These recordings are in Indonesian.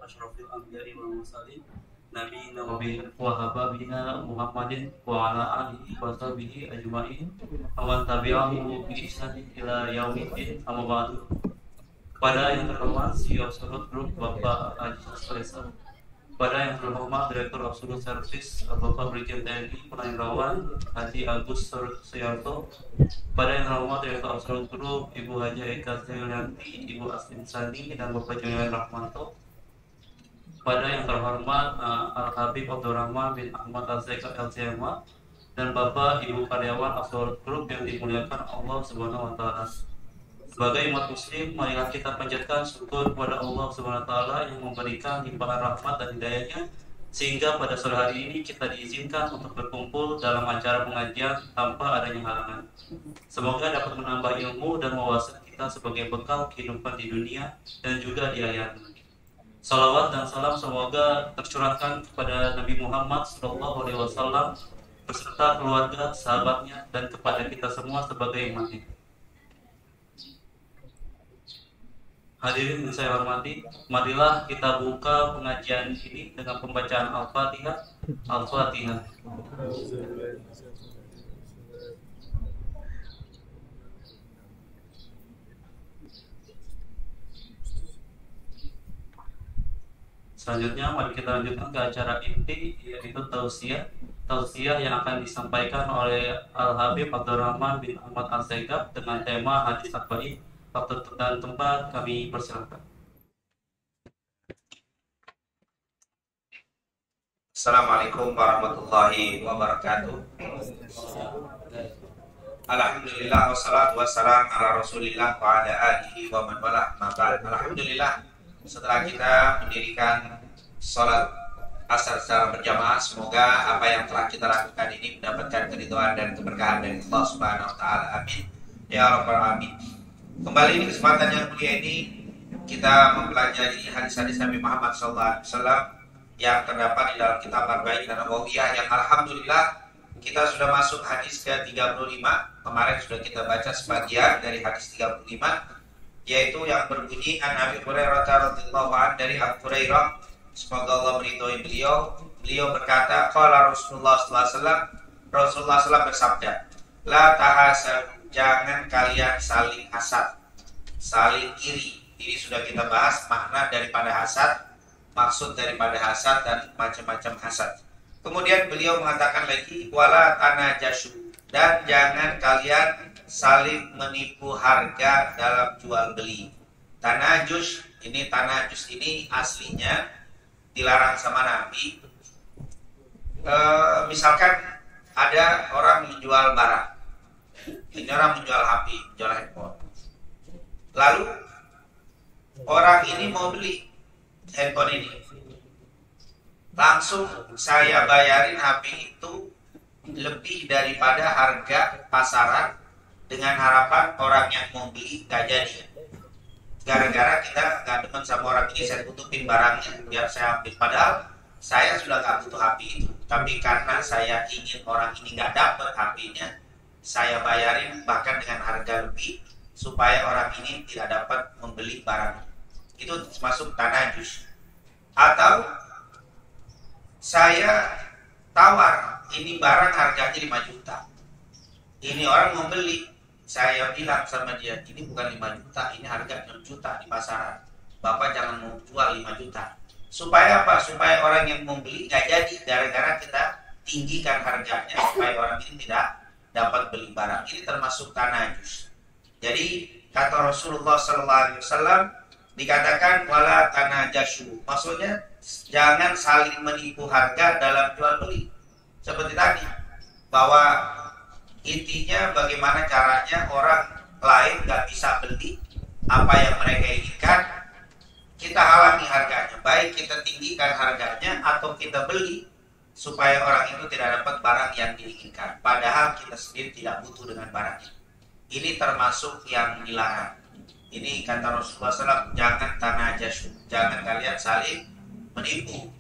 asyrafil anbiya'i wal mursalin nabiyina wa habibina Muhammadin wa ala alihi wa sahbihi ajma'in wa tabi'ahu bi ihsanin ila yaumiddin, amma ba'du. Pada yang terhormat CEO Absolute Group Bapak Haji Sasresa, pada yang terhormat Direktur Absolute Service Bapak Brigjen TNI Purnawirawan Haji Agus Suyarto, pada yang terhormat Direktur Absolute Group Ibu Haji Eka Suyaryanti, Ibu Astin Sani, dan Bapak Julian Rahmanto, pada yang terhormat Al-Habib Abdurrahman bin Ahmad Al-Zaika LCMA, dan Bapak Ibu karyawan Absolute Group yang dimuliakan Allah Subhanahu wa Ta'ala. Sebagai umat muslim, marilah kita panjatkan syukur kepada Allah Subhanahu wa Ta'ala yang memberikan limpahan rahmat dan hidayahnya, sehingga pada sore hari ini kita diizinkan untuk berkumpul dalam acara pengajian tanpa adanya halangan. Semoga dapat menambah ilmu dan wawasan kita sebagai bekal kehidupan di dunia dan juga di akhirat. Salawat dan salam semoga tercurahkan kepada Nabi Muhammad SAW beserta keluarga, sahabatnya, dan kepada kita semua sebagai umatnya. Hadirin yang saya hormati, marilah kita buka pengajian ini dengan pembacaan Al-Fatihah. Al-Fatihah. Selanjutnya mari kita lanjutkan ke acara inti, yaitu tausiah yang akan disampaikan oleh Al-Habib Abdurrahman bin Ahmad Al-Zaika dengan tema hadis Arba'in. Waktu dan tempat kami persilakan. Assalamualaikum warahmatullahi wabarakatuh. Alhamdulillah wassalatu wassalam ala rasulillah wa ala alihi wa man wala. Alhamdulillah, setelah kita mendirikan sholat asar secara berjamaah, semoga apa yang telah kita lakukan ini mendapatkan keridhaan dan keberkahan dari Allah Subhanahu wa Ta'ala. Amin ya rabbal alamin. Kembali di kesempatan yang mulia ini kita mempelajari hadis-hadis Nabi Muhammad SAW yang terdapat di dalam kitab Arba'in Nawawiyah, yang alhamdulillah kita sudah masuk hadis ke-35. Kemarin sudah kita baca sebagian dari hadis 35, yaitu yang berbunyi an Abi Hurairah radhiyallahu anhu, dari Abu Hurairah semoga Allah meridhoi beliau berkata, qala Rasulullah SAW, Rasulullah SAW bersabda, la tahasad, jangan kalian saling hasad, saling iri. Ini sudah kita bahas makna daripada hasad, maksud daripada hasad, dan macam-macam hasad. Kemudian beliau mengatakan lagi, wala tanajashu, dan jangan kalian saling menipu harga dalam jual beli. Tanajus ini aslinya dilarang sama Nabi. Misalkan ada orang menjual barang, ini orang menjual HP, menjual handphone. Lalu orang ini mau beli handphone ini, langsung saya bayarin HP itu lebih daripada harga pasaran, dengan harapan orang yang mau beli gak jadi. Gara-gara kita gak demen sama orang ini, saya tutupin barangnya biar saya ambil. Padahal saya sudah gak butuh HP itu, tapi karena saya ingin orang ini gak dapat HP-nya, saya bayarin bahkan dengan harga lebih supaya orang ini tidak dapat membeli barang. Itu masuk tanajus. Atau saya tawar, ini barang harganya 5 juta. Ini orang mau beli, saya bilang sama dia, ini bukan 5 juta, ini harga 6 juta di pasaran. Bapak jangan mau jual 5 juta. Supaya apa? Supaya orang yang mau beli gak jadi, gara-gara kita tinggikan harganya supaya orang ini tidak dapat beli barang. Ini termasuk tanajus. Jadi kata Rasulullah SAW dikatakan wala tanajashu, maksudnya jangan saling menipu harga dalam jual beli. Seperti tadi, bahwa intinya bagaimana caranya orang lain gak bisa beli apa yang mereka inginkan, kita halangi harganya. Baik kita tinggikan harganya atau kita beli supaya orang itu tidak dapat barang yang diinginkan, padahal kita sendiri tidak butuh dengan barang. Ini termasuk yang dilarang. Ini kata Rasulullah SAW, jangan tanajashu, jangan kalian saling menipu,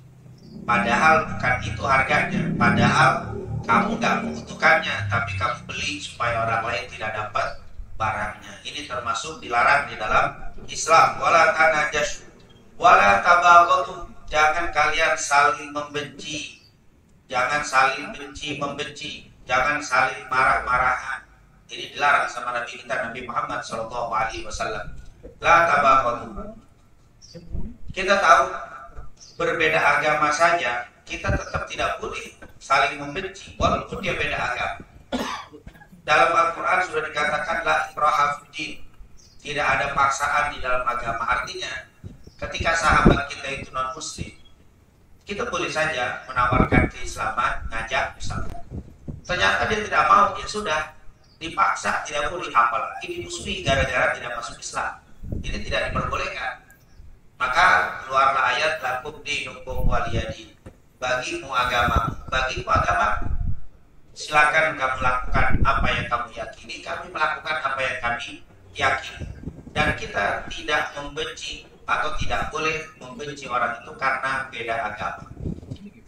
padahal bukan itu harganya, padahal kamu gak membutuhkannya, tapi kamu beli supaya orang lain tidak dapat barangnya. Ini termasuk dilarang di dalam Islam. Wala tanajashu, Wala tabaghadu, jangan kalian saling membenci. Jangan saling membenci, jangan saling marah-marahan. Ini dilarang sama Nabi kita, Nabi Muhammad SAW. La tabaghadu. Kita tahu berbeda agama saja, kita tetap tidak boleh saling membenci walaupun dia beda agama. Dalam Al-Quran sudah dikatakan la ikraha fiddin, tidak ada paksaan di dalam agama. Artinya ketika sahabat kita itu non muslim, kita boleh saja menawarkan keislaman, ngajak misalnya. Ternyata dia tidak mau, ya sudah, dipaksa tidak boleh, apalagi dimusuhi gara-gara tidak masuk Islam. Ini tidak diperbolehkan. Maka keluarlah ayat lakum dinukum waliyadin, bagimu agama, bagiku agama. Silakan kamu lakukan apa yang kamu yakini, kami melakukan apa yang kami yakini. Dan kita tidak membenci atau tidak boleh membenci orang itu karena beda agama.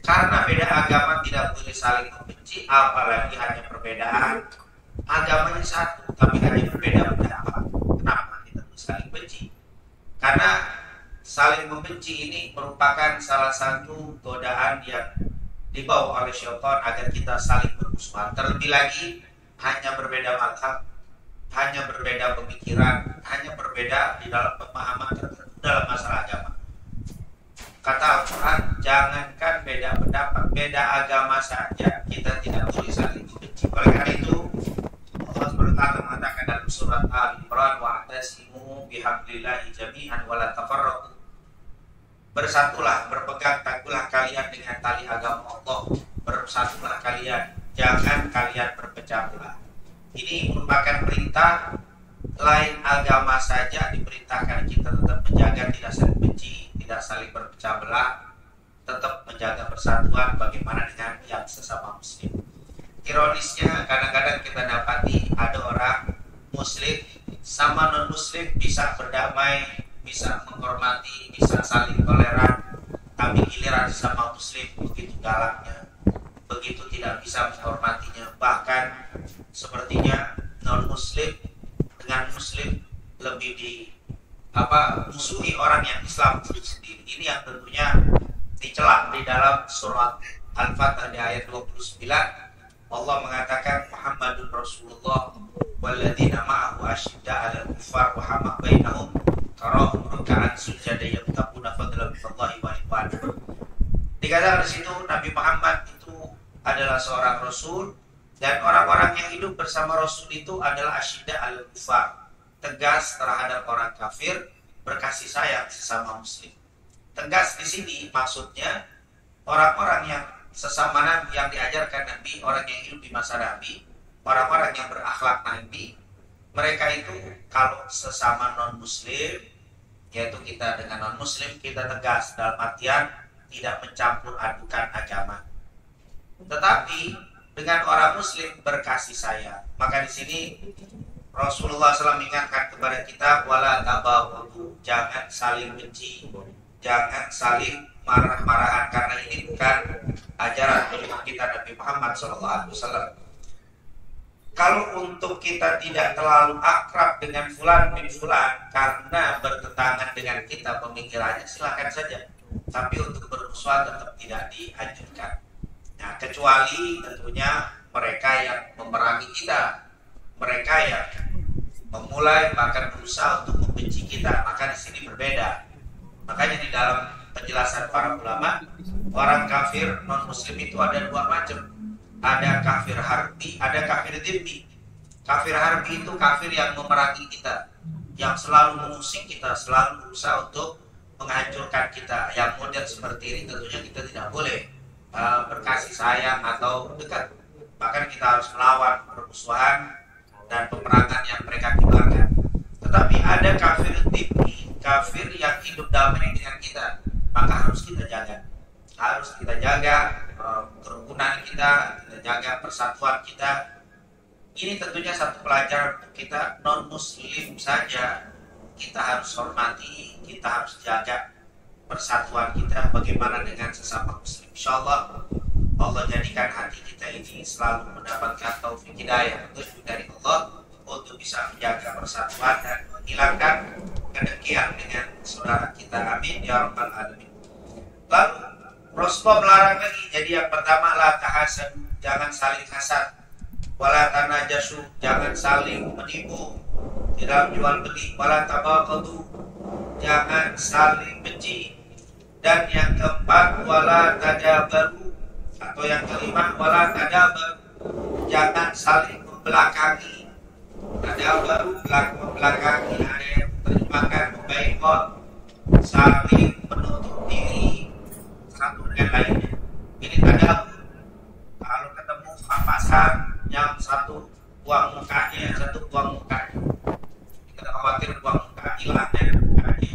Karena beda agama tidak boleh saling membenci, apalagi hanya perbedaan agamanya satu tapi hanya berbeda pendapat. Kenapa kita saling benci? Karena saling membenci ini merupakan salah satu godaan yang dibawa oleh syaitan agar kita saling bermusuhan. Terlebih lagi hanya berbeda mazhab, hanya berbeda pemikiran, hanya berbeda di dalam pemahaman tertentu dalam masalah agama. Kata Al-Quran, jangankan beda pendapat, beda agama saja kita tidak boleh saling membenci. Oleh karena itu Allah SWT mengatakan dalam surat Al-Imran, wa'tasimu bihablillahi jami'an wa la tafarraqu. Bersatulah, berpegang teguhlah kalian dengan tali agama Allah. Bersatulah kalian, jangan kalian berpecah belah. Ini merupakan perintah. Lain agama saja diperintahkan kita tetap menjaga tidak saling benci, tidak saling berpecah belah, tetap menjaga persatuan. Bagaimana dengan yang sesama muslim? Ironisnya kadang-kadang kita dapati ada orang muslim sama non muslim bisa berdamai, bisa menghormati, bisa saling toleran, tapi giliran sama muslim begitu galaknya, begitu tidak bisa menghormatinya. Bahkan sepertinya non muslim dengan muslim lebih musuhi orang yang Islam sendiri. Ini yang tentunya dicela di dalam surat Al-Fatah di ayat 29. Allah mengatakan Muhammadun Rasulullah walladzina ma'ahu asyidda 'alal kuffar rahamah bainahum tarahum ruk'an sujada yabtaquna fadlan minallahi wa ridwan. Dikatakan di situ Nabi Muhammad itu adalah seorang rasul dan orang-orang yang hidup bersama rasul itu adalah asyidda 'alal kuffar, tegas terhadap orang kafir, berkasih sayang sesama muslim. Tegas di sini maksudnya orang-orang yang sesama Nabi, yang diajarkan Nabi, orang yang hidup di masa Nabi, orang-orang yang berakhlak Nabi, mereka itu kalau sesama non-muslim, yaitu kita dengan non-muslim, kita tegas dalam artian tidak mencampur adukan agama. Tetapi dengan orang muslim berkasih sayang. Maka di sini Rasulullah SAW mengingatkan kepada kita, wala tabaghadu, jangan saling benci, jangan saling marah-marahan, karena ini bukan ajaran kita Nabi Muhammad SAW. Kalau untuk kita tidak terlalu akrab dengan fulan bin fulan karena bertentangan dengan kita pemikirannya, silakan saja. Tapi untuk bermusuhan tetap tidak dianjurkan. Nah, kecuali tentunya mereka yang memerangi kita, mereka yang memulai bahkan berusaha untuk membenci kita, maka di sini berbeda. Makanya di dalam penjelasan para ulama, orang kafir non muslim itu ada dua macam. Ada kafir harbi, ada kafir dhimmi. Kafir harbi itu kafir yang memerangi kita, yang selalu mengusik kita, selalu berusaha untuk menghancurkan kita. Yang model seperti ini tentunya kita tidak boleh berkasih sayang atau dekat. Bahkan kita harus melawan permusuhan dan peperangan yang mereka kibarkan. Tetapi ada kafir dhimmi, kafir yang hidup damai dengan kita, maka harus kita jaga. Harus kita jaga kerukunan kita jaga persatuan kita. Ini tentunya satu pelajaran untuk kita non muslim saja. Kita harus hormati, kita harus jaga persatuan kita. Bagaimana dengan sesama muslim? Insyaallah Allah jadikan hati kita ini selalu mendapatkan taufik hidayah petunjuk dari Allah untuk bisa menjaga persatuan dan menghilangkan kedengkian dengan saudara kita. kita. Amin ya rabbal alamin. Lalu Rasulullah melarang lagi. Jadi yang pertama, la tahasad, jangan saling hasad. Wala tanajasu, jangan saling menipu di dalam jual beli. Wala tabaghadu, jangan saling benci. Dan yang keempat, wala tadabaru, atau yang kelima, wala tadabaru, jangan saling membelakangi. Tadabaru, membelakangi, ada yang terjemahkan membaikot, saling menutup diri satu dengan lainnya. Ini tadabaru. Kalau ketemu papasan, yang satu buang mukanya, yang satu buang mukanya. Kita khawatir buang muka hilangnya mukanya,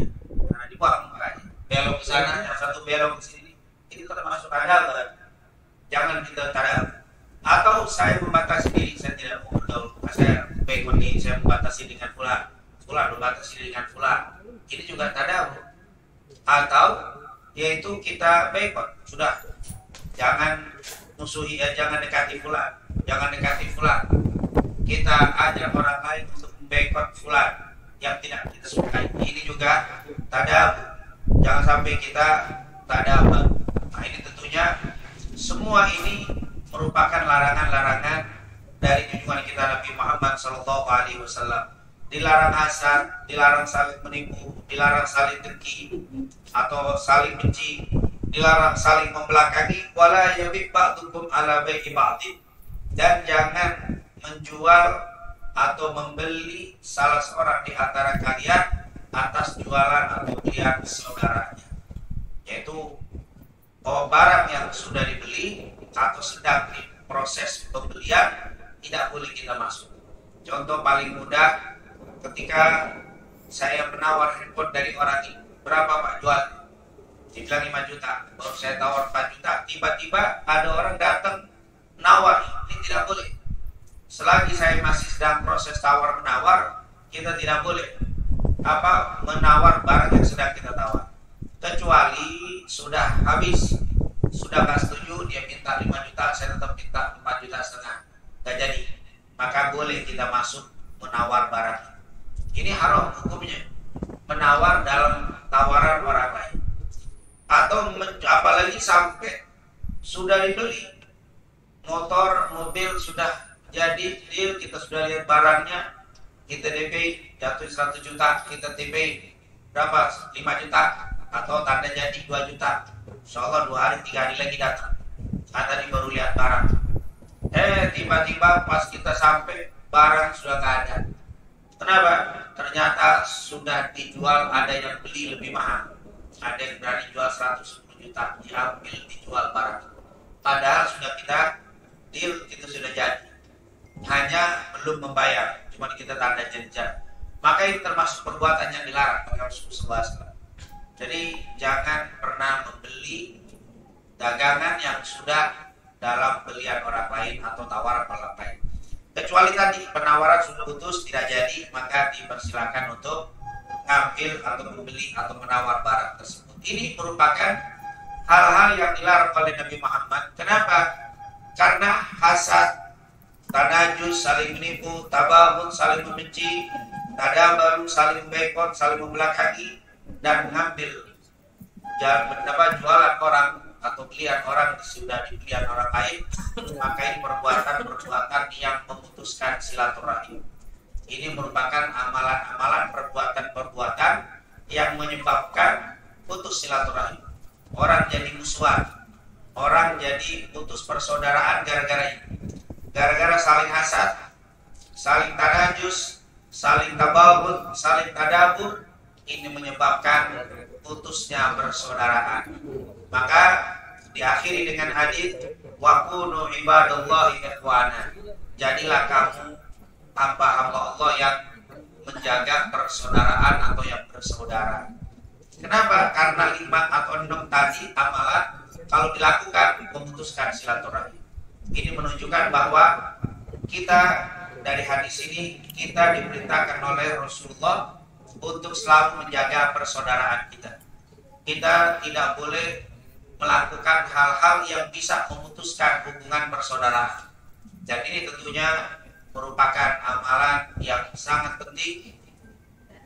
karena dibuang mukanya. Belok ke sana, yang satu belok ke sini. Ini termasuk tadabaru. Jangan kita tadabaru. Atau saya membatasi diri, saya tidak mau bergaul. Saya baik ini, saya membatasi dengan fulan membatasi dengan fulan. Ini juga tadabaru. Atau yaitu kita boikot, sudah jangan musuhi, jangan dekati fulan, kita ajak orang lain untuk memboikot fulan yang tidak kita sukai. Ini juga tadabaru. Jangan sampai kita tadabaru. Nah, ini tentunya semua ini merupakan larangan-larangan dari junjungan kita Nabi Muhammad SAW. Dilarang hasad, dilarang saling menipu, dilarang saling dengki atau saling benci, dilarang saling membelakangi. Wala yabi' ba'dukum ala bai'i ba'din, dan jangan menjual atau membeli salah seorang di antara kalian atas jualan atau belian saudaranya. Yaitu barang yang sudah dibeli atau sedang diproses pembelian tidak boleh kita masuk. Contoh paling mudah, ketika saya menawar handphone dari orang ini, berapa Pak jual? Dibilang 5 juta, baru saya tawar 4 juta, tiba-tiba ada orang datang nawar. Ini tidak boleh. Selagi saya masih sedang proses tawar menawar, kita tidak boleh menawar barang yang sedang kita tawar. Kecuali sudah habis, sudah nggak setuju, dia minta 5 juta, saya tetap minta 4 juta setengah, nggak jadi, maka boleh kita masuk menawar barang. Ini haram hukumnya, menawar dalam tawaran orang lain. Atau apalagi sampai sudah dibeli, motor, mobil sudah jadi deal, kita sudah lihat barangnya, kita DP jatuh 100 juta, kita DP berapa? 5 juta, atau tanda jadi 2 juta. Insyaallah 2 hari 3 hari lagi datang, tadi baru lihat barang. Tiba-tiba pas kita sampai, barang sudah nggak ada. Kenapa? Ternyata sudah dijual, ada yang beli lebih mahal. Ada yang berani jual 110 juta, diambil, dijual barang. Padahal sudah kita deal, kita sudah jadi. Hanya belum membayar, cuma kita tanda janjian. Maka ini termasuk perbuatan yang dilarang dalam Rasulullah SAW. Jadi jangan pernah membeli dagangan yang sudah dalam belian orang lain atau tawaran orang lain. Kecuali tadi penawaran sudah putus, tidak jadi, maka dipersilakan untuk ngambil atau membeli atau menawar barang tersebut. Ini merupakan hal-hal yang dilarang oleh Nabi Muhammad. Kenapa? Karena hasad, tanajus, saling menipu, tabaghud, saling membenci, tadabaru, saling boikot, saling membelakangi, dan mengambil jualan orang atau belian orang sudah dibelian orang lain, maka ini perbuatan yang memutuskan silaturahim. Ini merupakan amalan-amalan, perbuatan-perbuatan yang menyebabkan putus silaturahim. Orang jadi musuhan, orang jadi putus persaudaraan gara-gara ini. Gara-gara saling hasad, saling tanajus, saling tabaghud, saling tadabur, ini menyebabkan putusnya persaudaraan. Maka diakhiri dengan hadis wa kunu ibadallahi ikhwana. Jadilah kamu hamba-hamba Allah yang menjaga persaudaraan atau yang bersaudara. Kenapa? Karena 5 atau 6 tadi amalan kalau dilakukan memutuskan silaturahim. Ini menunjukkan bahwa kita dari hadis ini kita diperintahkan oleh Rasulullah untuk selalu menjaga persaudaraan kita. Kita tidak boleh melakukan hal-hal yang bisa memutuskan hubungan persaudaraan. Dan ini tentunya merupakan amalan yang sangat penting,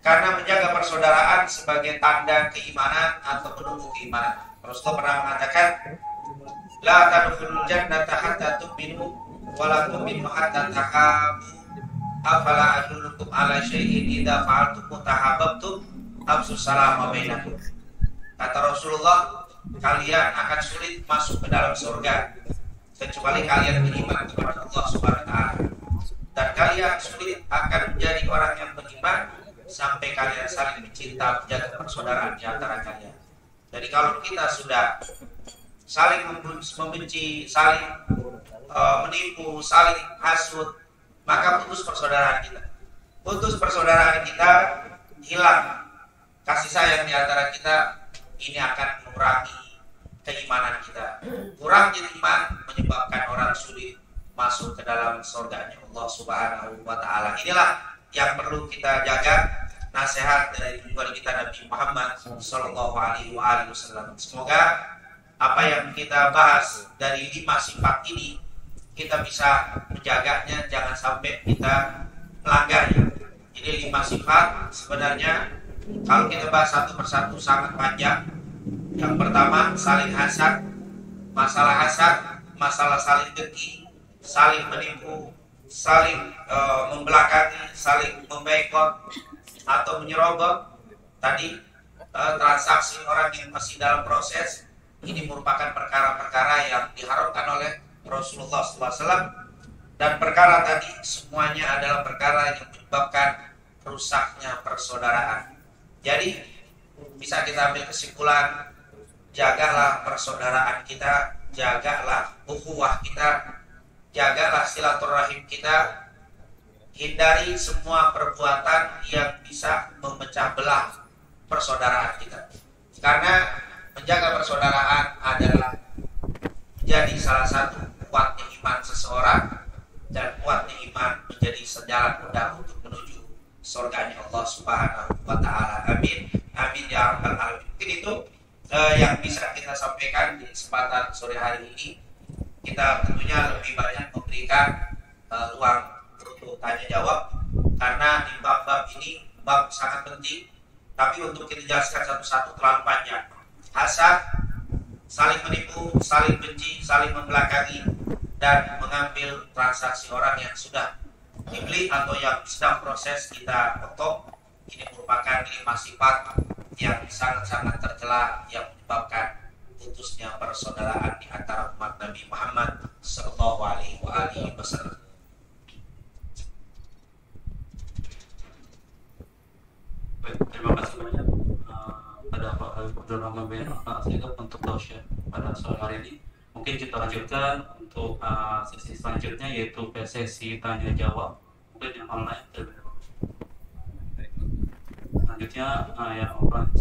karena menjaga persaudaraan sebagai tanda keimanan atau penunjuk keimanan. Rasulullah pernah mengatakan, la tadkhulul jannata hatta tu'minu wa la tu'minu hatta tahabbu. Afala adullukum ala syai'in idza fa'altum tahabbtum afsus salama bainakum. Kata Rasulullah, kalian akan sulit masuk ke dalam surga kecuali kalian beriman kepada Allah Subhanahu wa taala. Dan kalian sulit akan menjadi orang yang beriman sampai kalian saling mencinta, menjaga persaudaraan di antara kalian. Jadi kalau kita sudah saling membenci, saling menipu, saling hasut, maka putus persaudaraan kita. Putus persaudaraan kita, hilang kasih sayang di antara kita, ini akan mengurangi keimanan kita. Kurangnya iman menyebabkan orang sulit masuk ke dalam surganya Allah Subhanahu wa taala. Inilah yang perlu kita jaga, nasihat dari junjungan kita Nabi Muhammad sallallahu alaihi wasallam. Semoga apa yang kita bahas dari 5 sifat ini kita bisa menjaganya, jangan sampai kita melanggarnya. Ini 5 sifat sebenarnya kalau kita bahas satu persatu sangat panjang. Yang pertama, saling hasad, masalah saling dengki, saling menipu, saling membelakangi, saling memboikot atau menyerobot. Tadi transaksi orang yang masih dalam proses, ini merupakan perkara-perkara yang diharamkan oleh Rasulullah SAW. Dan perkara tadi semuanya adalah perkara yang menyebabkan rusaknya persaudaraan. Jadi bisa kita ambil kesimpulan, jagalah persaudaraan kita, jagalah ukhuwah kita, jagalah silaturahim kita, hindari semua perbuatan yang bisa memecah belah persaudaraan kita. Karena menjaga persaudaraan adalah jadi salah satu kuatnya iman seseorang, dan kuatnya iman menjadi sejalan mudah untuk menuju surganya Allah Subhanahu wa taala. Amin. Amin ya rabbal alamin. Mungkin itu yang bisa kita sampaikan di kesempatan sore hari ini. Kita tentunya lebih banyak memberikan ruang untuk tanya jawab, karena di bab-bab ini bab sangat penting, tapi untuk kita jelaskan satu-satu terlalu panjang. Hasad, saling menipu, saling benci, saling membelakangi, dan mengambil transaksi orang yang sudah dibeli atau yang sedang proses kita potong. Ini merupakan 5 sifat yang sangat-sangat tercela yang menyebabkan putusnya persaudaraan di antara umat Nabi Muhammad sallallahu alaihi wasallam. Baik, terima kasih banyak pada Pak Abdul Rahman bin Asegaf untuk tausiah pada sore hari ini. Mungkin kita lanjutkan untuk sesi selanjutnya, yaitu sesi tanya jawab mungkin yang online terlebih dahulu. Selanjutnya yang offline.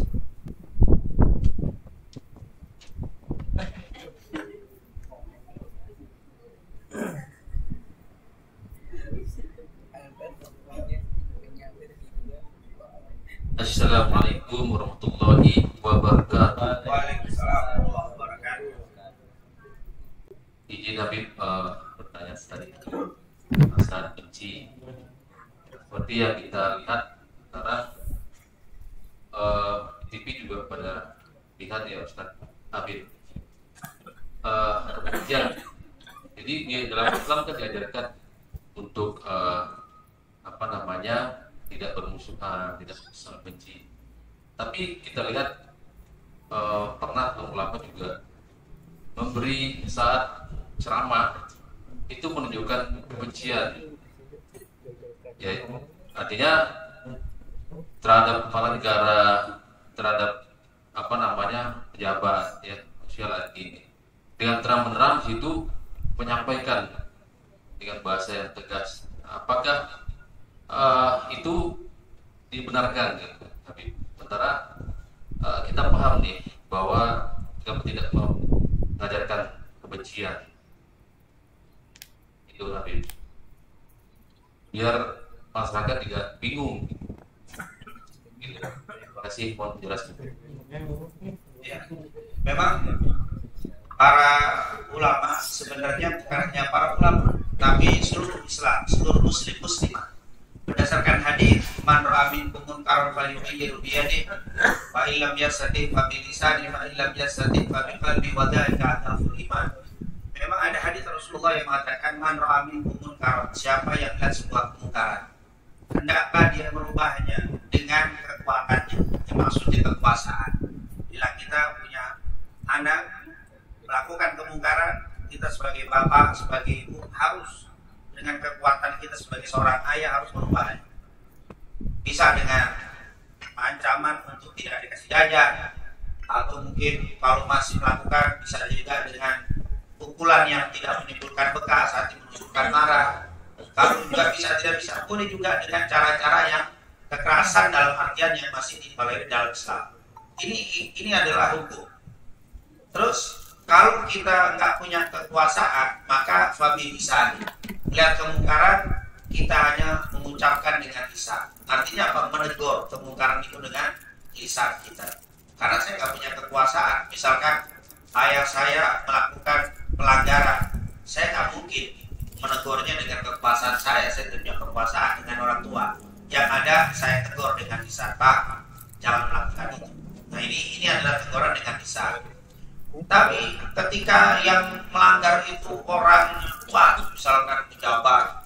Assalamualaikum warahmatullahi wabarakatuh. Waalaikumsalam warahmatullahi wabarakatuh. Izin Habib bertanya tadi masalah benci. Seperti yang kita lihat sekarang TV juga pada lihat ya Ustaz Habib, kebencian. Jadi di dalam Islam kan diajarkan untuk tidak bermusuhan, tidak saling benci. Tapi kita lihat pernah ulama juga memberi saat ceramah itu menunjukkan kebencian. Ya, artinya terhadap kepala negara, terhadap pejabat ya sosial ini. Dengan terang-menerang situ menyampaikan dengan bahasa yang tegas. Apakah itu dibenarkan gitu? Tapi sementara kita paham nih bahwa kita tidak mengajarkan kebencian itu Habib, biar masyarakat tidak bingung gitu. Terima kasih, mohon menjelaskan. Ya, memang para ulama sebenarnya bukan hanya para ulama, tapi seluruh Islam, seluruh muslimah berdasarkan hadis man ra'a minkum munkaran falyughayyirhu bi yadihi fa illam yastati' fa bi lisanihi fa illam yastati' fa bi qalbihi wa dzalika adhaful iman. Memang ada hadis Rasulullah yang mengatakan man ra'a minkum munkaran, siapa yang melihat sebuah kemungkaran hendaklah dia merubahnya dengan kekuatannya, yang maksudnya kekuasaan. Bila kita punya anak melakukan kemungkaran, kita sebagai bapak, sebagai ibu harus dengan kekuatan kita sebagai seorang ayah harus merubahnya. Bisa dengan ancaman untuk tidak dikasih jajan, atau mungkin kalau masih melakukan bisa juga dengan pukulan yang tidak menimbulkan bekas, hati menunjukkan marah. Kalau juga bisa tidak bisa, boleh juga dengan cara-cara yang kekerasan dalam artian yang masih ditolerir dalam Islam. Ini adalah hukum. Terus kalau kita nggak punya kekuasaan, maka fabi lisan. Melihat kemungkaran, kita hanya mengucapkan dengan lisan. Artinya apa? Menegur kemungkaran itu dengan lisan kita. Karena saya nggak punya kekuasaan. Misalkan ayah saya melakukan pelanggaran, saya nggak mungkin menegurnya dengan kekuasaan saya tidak punya kekuasaan dengan orang tua. Yang ada saya tegur dengan lisan, Pak, jangan melakukan itu. Nah ini adalah teguran dengan lisan. Tapi ketika yang melanggar itu orang tua, misalkan pejabat,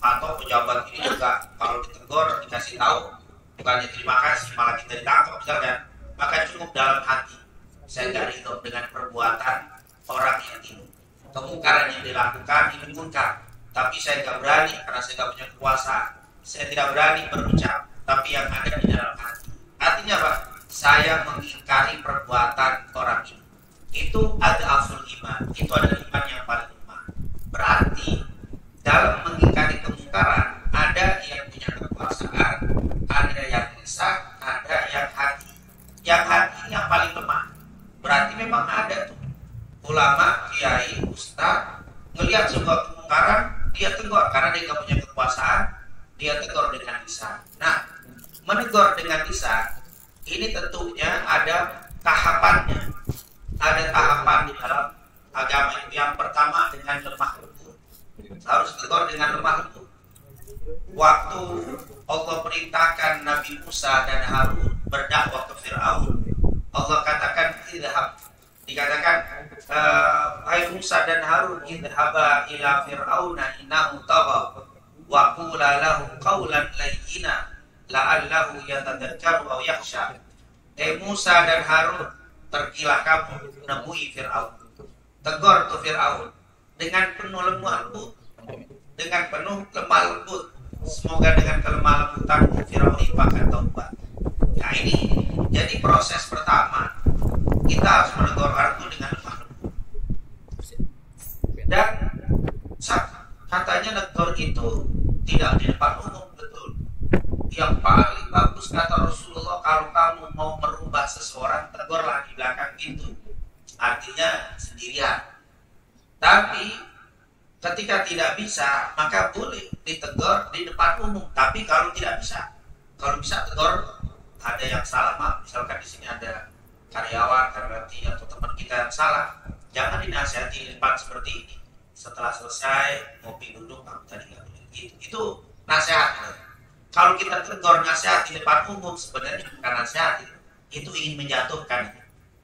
atau pejabat ini juga kalau ditegur dikasih tahu bukannya terima kasih malah kita ditangkap misalkan, maka cukup dalam hati saya nggak ridho dengan perbuatan orang yang ini. Kemungkaran yang dilakukan ini munkar, tapi saya nggak berani karena saya nggak punya kuasa. Saya tidak berani berucap, tapi yang ada di dalam hati. Artinya apa? Saya mengingkari perbuatan orang ini. Itu ada aful iman. Itu ada iman yang paling lemah. Berarti dalam mengingkari kemungkaran ada yang punya kekuasaan, ada yang lisan, ada yang hati. Yang hati yang paling lemah. Berarti memang ada tuh ulama, kiai, ustaz ngelihat sebuah kemungkaran, dia tegur karena dia nggak punya kekuasaan, dia tegur dengan lisan. Nah, menegur dengan lisan ini tentunya ada tahapannya. Ada tahapan di dalam agama itu. Yang pertama dengan lemah lembut. Harus tegur dengan lemah lembut. Waktu Allah perintahkan Nabi Musa dan Harun berdakwah ke Fir'aun, Allah katakan idhab. Dikatakan hai Musa dan Harun idhaba ila fir'auna innahu tagha wa qula lahu qawlan layyina la'allahu yatadhakkaru aw yakhsha. Musa dan Harun, pergilah kamu menemui Fir'aun. Tegur tuh Fir'aun dengan penuh lemah lembut, dengan penuh lemah lembut. Semoga dengan kelemah lembutanmu Fir'aun itu akan taubat. Nah ini jadi proses pertama. Kita harus menegur orang itu dengan lemah lembut. Dan katanya negur itu tidak di depan umum, betul. Yang paling bagus kata Rasulullah, kalau kamu mau merubah seseorang, tegurlah di belakang pintu. Artinya sendirian. Tapi ketika tidak bisa, maka boleh ditegur di depan umum. Tapi kalau tidak bisa, kalau bisa tegur, ada yang salah, maaf. Misalkan di sini ada karyawan, karyawati atau teman kita yang salah, jangan dinasihati di depan seperti ini. Setelah selesai ngopi duduk, kamu tadi nggak boleh gitu. Itu nasihat. Kalau kita tegur nasihat di depan umum, sebenarnya bukan nasihat, itu ingin menjatuhkan.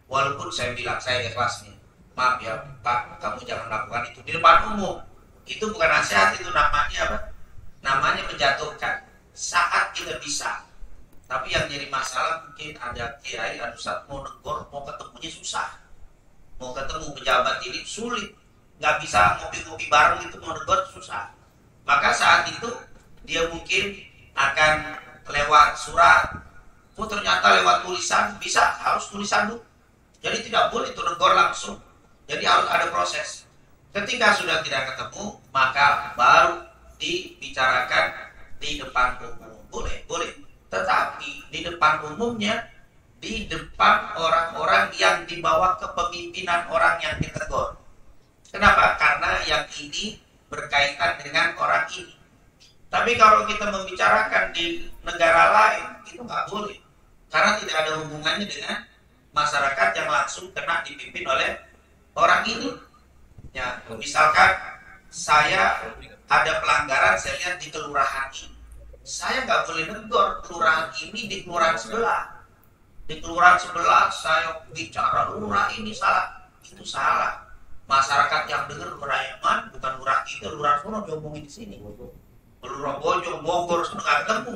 Walaupun saya bilang saya ikhlas nih, maaf ya Pak, kamu jangan lakukan itu di depan umum. Itu bukan nasihat, itu namanya apa? Namanya menjatuhkan. Saat kita bisa. Tapi yang jadi masalah mungkin ada kiai, ada ustaz mau negur, mau ketemunya susah. Mau ketemu pejabat ini sulit. Nggak bisa ngopi-ngopi bareng itu, mau negur susah. Maka saat itu dia mungkin akan lewat surat. Oh ternyata lewat tulisan bisa, harus tulisan dulu. Jadi tidak boleh itu negur langsung. Jadi harus ada proses. Ketika sudah tidak ketemu, maka baru dibicarakan di depan umum. Boleh. Tetapi di depan umumnya, di depan orang-orang yang di bawah kepemimpinan orang yang ditegur. Kenapa? Karena yang ini berkaitan dengan orang ini. Tapi kalau kita membicarakan di negara lain, itu nggak boleh. Karena tidak ada hubungannya dengan masyarakat yang langsung kena dipimpin oleh orang ini. Ya, misalkan saya ada pelanggaran, saya lihat di kelurahan ini. Saya nggak boleh negor kelurahan ini di kelurahan sebelah. Di kelurahan sebelah saya bicara lurah ini salah, itu salah. Masyarakat yang dengar lurah yang mana, bukan lurah kita, lurah sono diomongin di sini. Lurah Bojong, Bogor, sono nggak ketemu.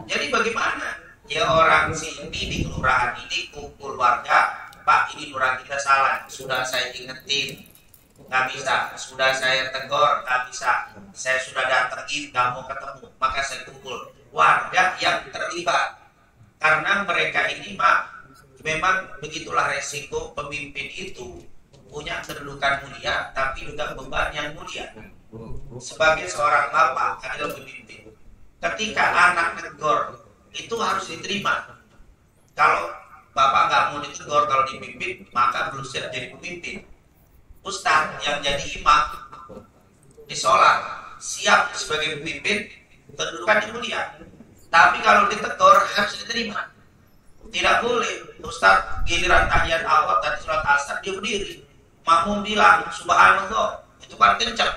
Jadi bagaimana? Ya orang sini di kelurahan ini kumpul warga, Pak ini lurah kita salah, sudah saya ingetin, nggak bisa, sudah saya tegur, nggak bisa, saya sudah datengin, nggak mau ketemu, maka saya kumpul warga yang terlibat, karena mereka ini memang begitulah resiko pemimpin itu punya kedudukan mulia, tapi juga beban yang mulia. Sebagai seorang bapak adalah pemimpin, ketika anak tegur itu harus diterima. Kalau bapak nggak mau ditegur, kalau dipimpin, maka belum siap jadi pemimpin. Ustadz yang jadi imam di sholat siap sebagai pemimpin, kedudukannya mulia. Tapi kalau ditegur harus diterima. Tidak boleh Ustadz giliran tahiyat awal tadi surat asar dia berdiri, makmum bilang subhanallah, itu kan kencang.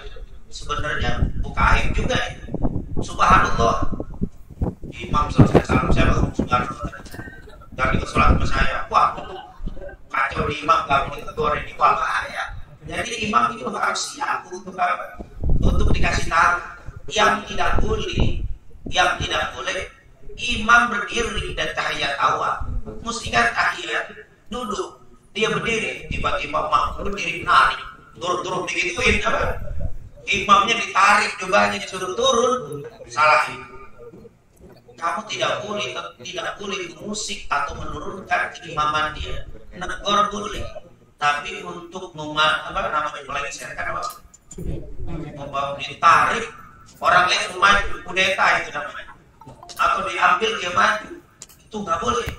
Sebenarnya buka aib juga itu. Subhanallah. Imam selesai salam saya baru subhanallah. Dan ikut sholat sama saya. Wah, kacau di imam, gak boleh tegur ini, wah bahaya. Jadi imam itu harus siap untuk apa? Untuk dikasih tahu. Yang tidak boleh imam berdiri dan tahiyat awal. Mesti kan tahiyat duduk, dia berdiri, tiba-tiba makmum berdiri narik, turun digituin apa? Imamnya ditarik jubahnya disuruh turun, salah. Kamu tidak boleh musik atau menurunkan keimaman dia. Negor boleh, tapi untuk melengsarkan apa? Ditarik orang lain maju, kudeta itu namanya. Atau diambil dia maju, itu nggak boleh.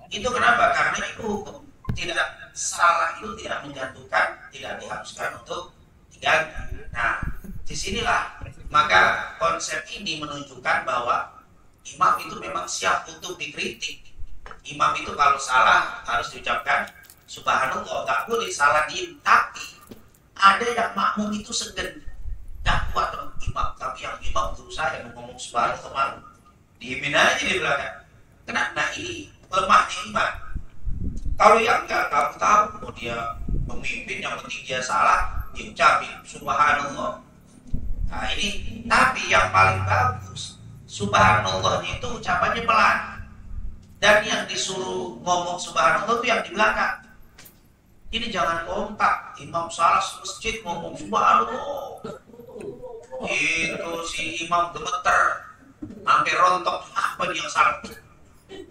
Itu kenapa? Karena itu hukum. Tidak salah itu tidak menjatuhkan, tidak diharuskan untuk diganti. Nah, disinilah maka konsep ini menunjukkan bahwa imam itu memang siap untuk dikritik. Imam itu kalau salah harus diucapkan subhanallah, nggak boleh salah diem. Tapi ada yang makmum itu segan, nggak kuat imam, tapi yang imam berusaha yang ngomong subhanallah, diemin aja di belakang. Kenapa? Nah ini lemahnya imam. Kalau yang nggak tahu mau dia pemimpin, yang penting dia salah diucapin subhanallah. Nah ini, tapi yang paling bagus subhanallahnya itu ucapannya pelan. Dan yang disuruh ngomong subhanallah itu yang di belakang. Ini jangan kompak, imam salah masjid ngomong subhanallah, itu si imam gemeter sampai rontok, apa dia salah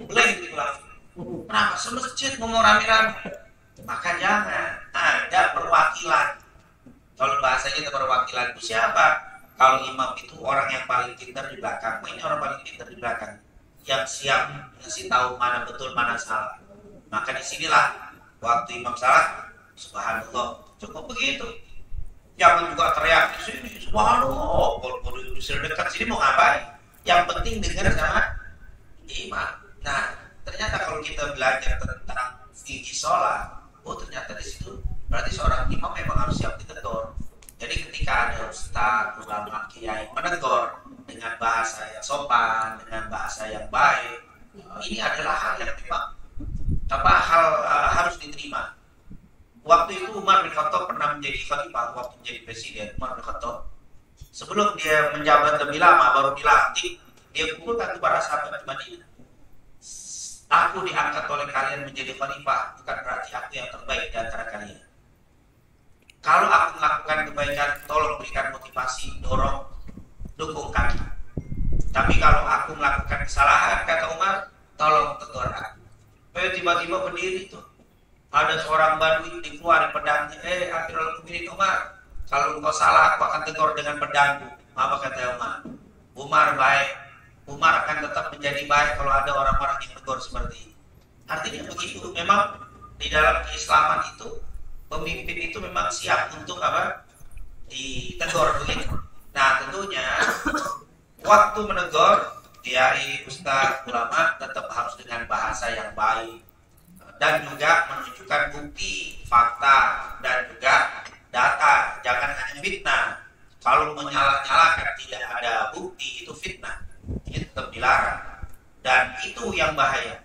blank gitu lah. Kenapa semasjid ngomong rame-rame? Maka jangan, ada perwakilan. Kalau bahasanya itu perwakilan itu siapa? Kalau imam itu orang yang paling pintar di belakang. Ini orang paling pintar di belakang, yang siap ngasih tahu mana betul mana salah. Maka disinilah waktu imam salah, subhanallah, cukup begitu. Jangan juga teriak di sini subhanallah. Kalau sudah dekat sini mau ngapain? Yang penting dengar sama imam. Nah, ternyata kalau kita belajar tentang fikih sholat, ternyata di situ berarti seorang imam memang harus siap ditegur. Jadi ketika ada ustaz, ulama, kiai menegur dengan bahasa yang sopan, dengan bahasa yang baik, ini adalah hal yang memang harus diterima. Waktu itu Umar bin Khattab pernah menjadi khalifah, waktu menjadi presiden. Umar bin Khattab sebelum dia menjabat lebih lama, baru dilantik, dia kumpulkan kepada sahabat di Madinah. Aku diangkat oleh kalian menjadi khalifah, bukan berarti aku yang terbaik di antara kalian. Kalau aku melakukan kebaikan, tolong berikan motivasi, dorong, dukung kami. Tapi kalau aku melakukan kesalahan, kata Umar, tolong tegur aku. Tiba-tiba berdiri tuh, ada seorang badui dikeluarin pedangnya. Akhirul Mukminin Umar, kalau engkau salah, aku akan tegur dengan pedangku. Apa kata Umar? Umar baik. Umar akan tetap menjadi baik kalau ada orang-orang yang tegur seperti ini. Artinya begitu. Memang di dalam keislaman itu, pemimpin itu memang siap untuk apa? Ditegur begitu. Nah tentunya waktu menegur, kiai, ustaz, ulama tetap harus dengan bahasa yang baik dan juga menunjukkan bukti, fakta dan juga data. Jangan hanya fitnah. Kalau menyalah-nyalahkan tidak ada bukti, itu fitnah. Dan itu yang bahaya.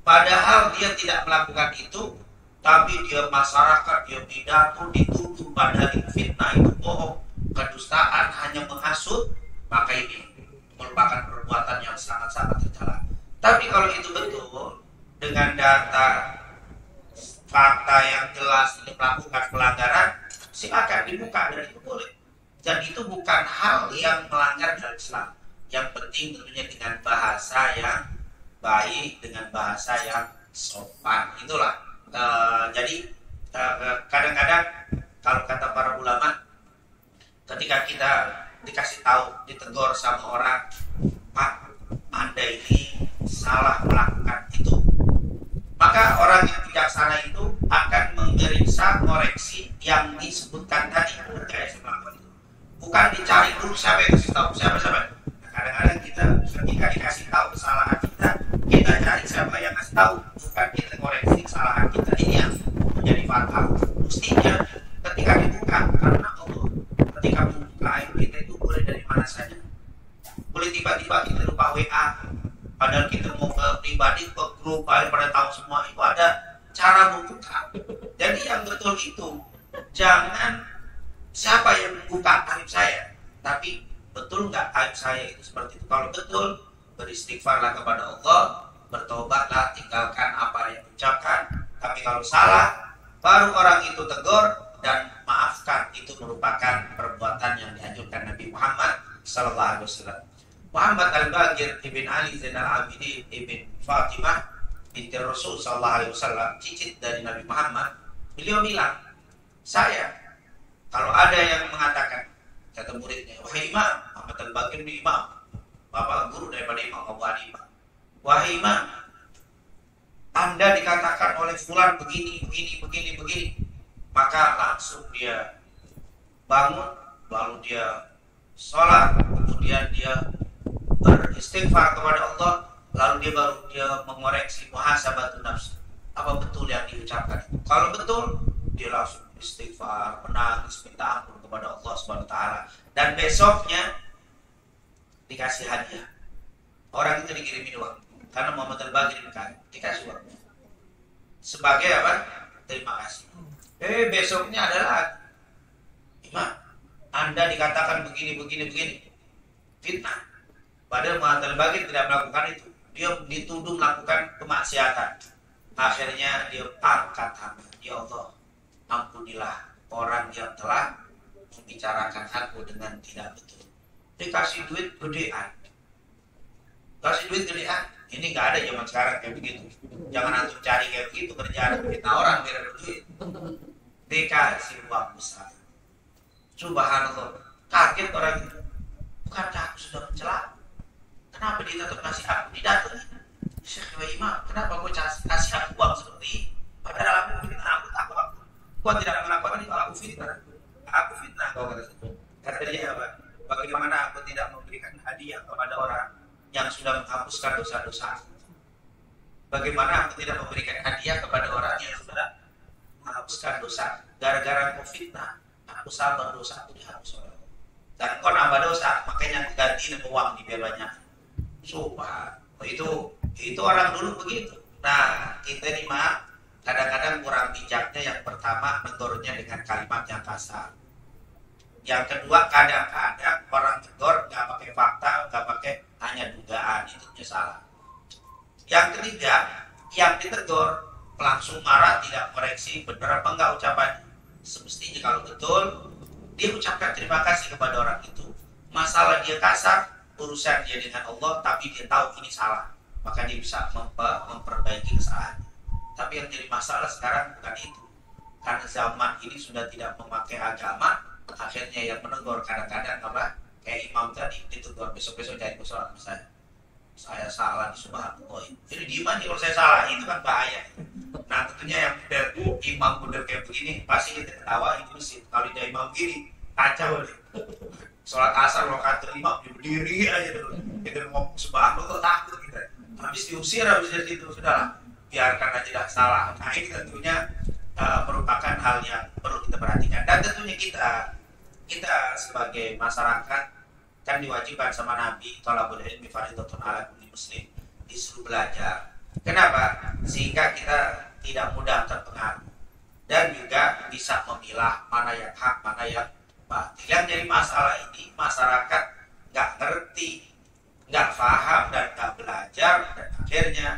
Padahal dia tidak melakukan itu, tapi dia masyarakat, dia pidato, dituduh, padahal itu fitnah, itu bohong, kedustaan, hanya menghasut, maka ini merupakan perbuatan yang sangat-sangat tercela. Tapi kalau itu betul, dengan data, fakta yang jelas ini melakukan pelanggaran, silakan dibuka dan itu boleh. Dan itu bukan hal yang melanggar dalam Islam. Yang penting tentunya dengan bahasa yang baik, dengan bahasa yang sopan. Itulah. Jadi kadang-kadang kalau kata para ulama, ketika kita dikasih tahu, ditegur sama orang, Pak, Anda ini salah melakukan itu, maka orang yang bijaksana itu akan memeriksa koreksi yang disebutkan tadi. Bukan dicari dulu siapa yang kasih tahu, siapa. Kadang-kadang kita ketika dikasih tahu kesalahan kita cari siapa yang kasih tahu, bukan kita koreksi kesalahan kita. Ini yang menjadi fatal. Mestinya ketika dibuka, karena Allah ketika membuka aib kita itu boleh dari mana saja. Boleh tiba-tiba kita lupa WA, padahal kita mau ke pribadi, ke grup, pada tahu semua. Itu ada cara membuka. Jadi yang betul itu jangan siapa yang membuka aib saya, tapi betul nggak aib saya itu seperti itu. Kalau betul, beristighfarlah kepada Allah, bertobatlah, tinggalkan apa yang diucapkan. Tapi kalau salah, baru orang itu tegur dan maafkan. Itu merupakan perbuatan yang dianjurkan Nabi Muhammad sallallahu alaihi wasallam. Muhammad al-Baqir ibn Ali Zainal Abidin ibn Fatimah binti Rasul sallallahu alaihi wasallam, cicit dari Nabi Muhammad, beliau bilang, saya kalau ada yang mengatakan, kata muridnya, wahai Imam, Muhammad al-Baqir bin Imam, bapak guru daripada Imam Abu Hanifah, wahai Imam, Anda dikatakan oleh fulan begini, maka langsung dia bangun, lalu dia sholat, kemudian dia beristighfar kepada Allah, lalu dia mengoreksi muhasabatun nafs. Apa betul yang diucapkan? Kalau betul, dia langsung istighfar, menangis, minta ampun kepada Allah Subhanahu wa taala. Dan besoknya dikasih hadiah. Orang itu dikirimin uang karena Muhammad al-Baqir dikasih uang. Sebagai apa? Terima kasih. Besoknya adalah Imam, Anda dikatakan begini. Fitnah. Padahal Muhammad al-Baqir tidak melakukan itu. Dia dituduh melakukan kemaksiatan. Akhirnya dia angkat tangan, ya Allah, ampunilah orang yang telah membicarakan aku dengan tidak betul. Dikasih duit gedean. Ini nggak ada zaman sekarang kayak begitu. Jangan antum cari kayak begitu kerjaan, kita orang biar ada duit. Dikasih uang besar. Subhanallah, kaget orang itu. Bukankah aku sudah mencela? Kenapa dia tetap kasih aku? Didatang. Syekh wa Imam, kenapa kau kasih aku uang seperti ini? Padahal aku takut. Kau tidak melakukan itu, aku fitnah. Kau kata dia apa? Bagaimana aku tidak memberikan hadiah kepada orang yang sudah menghapuskan dosa-dosa? Bagaimana aku tidak memberikan hadiah kepada orang yang sudah menghapuskan dosa? Gara-gara kau fitnah, aku sabar, dosa aku dihapus oleh Allah. Dan kau nambah dosa, makanya ganti dengan uang di biar banyak. Itu orang dulu begitu. Nah, kita ini kadang-kadang kurang bijaknya. Yang pertama, menegurnya dengan kalimat yang kasar. Yang kedua, kadang-kadang orang tegur nggak pakai fakta, nggak pakai hanya dugaan, itu salah. Yang ketiga, yang ditegur langsung marah, tidak koreksi benar apa enggak ucapannya. Semestinya kalau betul, dia ucapkan terima kasih kepada orang itu. Masalah dia kasar, urusan dia dengan Allah, tapi dia tahu ini salah, maka dia bisa memperbaiki kesalahan. Tapi yang jadi masalah sekarang bukan itu, karena zaman ini sudah tidak memakai agama. Akhirnya yang menegur kadang-kadang apa? Kayak imam tadi ditegur, besok-besok jadi sholat saya salah di subhanallah. Jadi diem aja kalau saya salah, itu kan bahaya. Nah tentunya yang imam bener kayak begini pasti kita ketawa itu sih. Kalau dia imam gini kacau deh. Sholat asar rakaat kelima berdiri aja dulu. Kita ngomong subhanallah takut kita. Habis diusir habis dari situ sudahlah. Biarkan aja tidak salah. Nah ini tentunya merupakan hal yang perlu kita perhatikan. Dan tentunya kita sebagai masyarakat kan diwajibkan sama Nabi talabul ilmi fardhatun ala kulli muslim. disuruh belajar. Kenapa? Sehingga kita tidak mudah terpengaruh dan juga bisa memilah mana yang hak, mana yang batil. Yang jadi masalah ini masyarakat nggak ngerti, nggak paham dan nggak belajar, dan akhirnya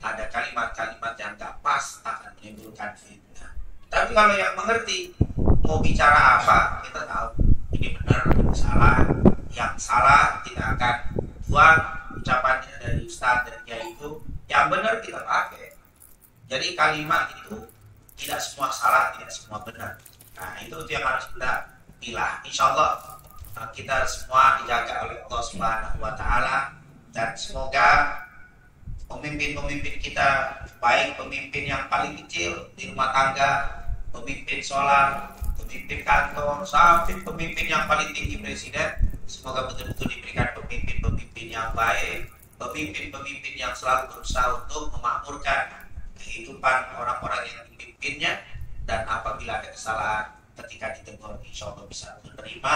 ada kalimat-kalimat yang nggak pas akan menimbulkan fitnah. Tapi kalau yang mengerti mau bicara apa, kita tahu ini benar, ini salah. Yang salah tidak akan buang ucapannya dari ustaz dan kiai itu, yang benar kita pakai. Jadi kalimat itu tidak semua salah, tidak semua benar. Nah itu yang harus kita pilah. Insya Allah kita semua dijaga oleh Allah Subhanahu Wa Taala, dan semoga pemimpin-pemimpin kita, baik pemimpin yang paling kecil di rumah tangga, pemimpin sholat, pemimpin kantor, sampai pemimpin yang paling tinggi presiden, semoga betul-betul diberikan pemimpin-pemimpin yang baik, pemimpin-pemimpin yang selalu berusaha untuk memakmurkan kehidupan orang-orang yang dipimpinnya, dan apabila ada kesalahan ketika ditegur, insya Allah bisa menerima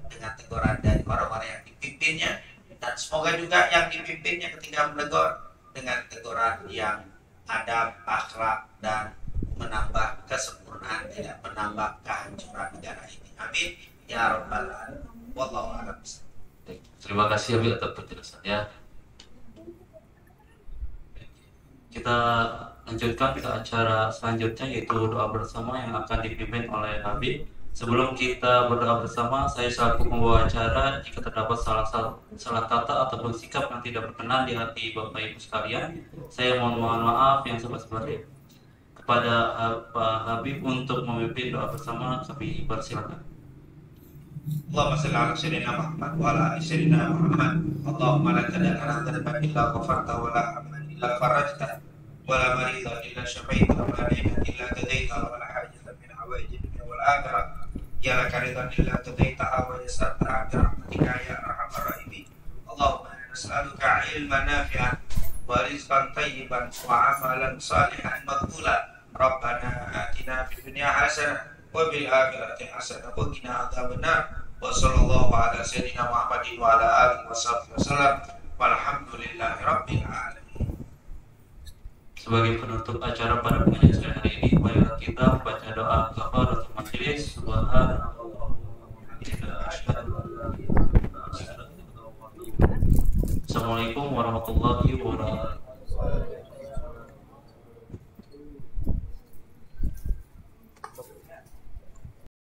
dengan teguran dari orang-orang yang dipimpinnya, dan semoga juga yang dipimpinnya ketika menegur dengan teguran yang adab, akhlak, dan menambah kesempurnaan, tidak menambah kehancuran negara ini. Amin ya rabbal alamin. Wallahu a'lam. Terima kasih Habib atas penjelasannya. Kita lanjutkan ke acara selanjutnya, yaitu doa bersama yang akan dipimpin oleh Habib. Sebelum kita berdoa bersama, saya selaku pembawa acara, jika terdapat salah kata ataupun sikap yang tidak berkenan di hati Bapak Ibu sekalian, saya mohon maaf yang sebesar-besarnya. Kepada Pak Habib untuk memimpin doa bersama, kami persilakan. Allahumma salli ala sayyidina Muhammad wa ala ali sayyidina Muhammad. Allahumma la tad'a lana dhanban illa ghafarta wa la hamdan illa farajta wa la marida illa shafaita wa la ni'mata illa qadaita wa la hajata min hawaiji dunya wal akhirah ya laka ridan illa qadaitaha wa yasartaha bi rahmatika ya arhamar rahimin. Allahumma inna nas'aluka ilman nafi'an wa rizqan tayyiban wa amalan salihan maqbulan. Rabbana atina fid dunya hasanah wa bil akhirati hasanah wa qina adzabannar. Wa sallallahu ala sayyidina Muhammadin wa ala alihi wasallam. Walhamdulillahi rabbil alamin. Sebagai penutup acara pada pengajian hari ini, marilah kita membaca doa kafaratul majelis. Subhanallah.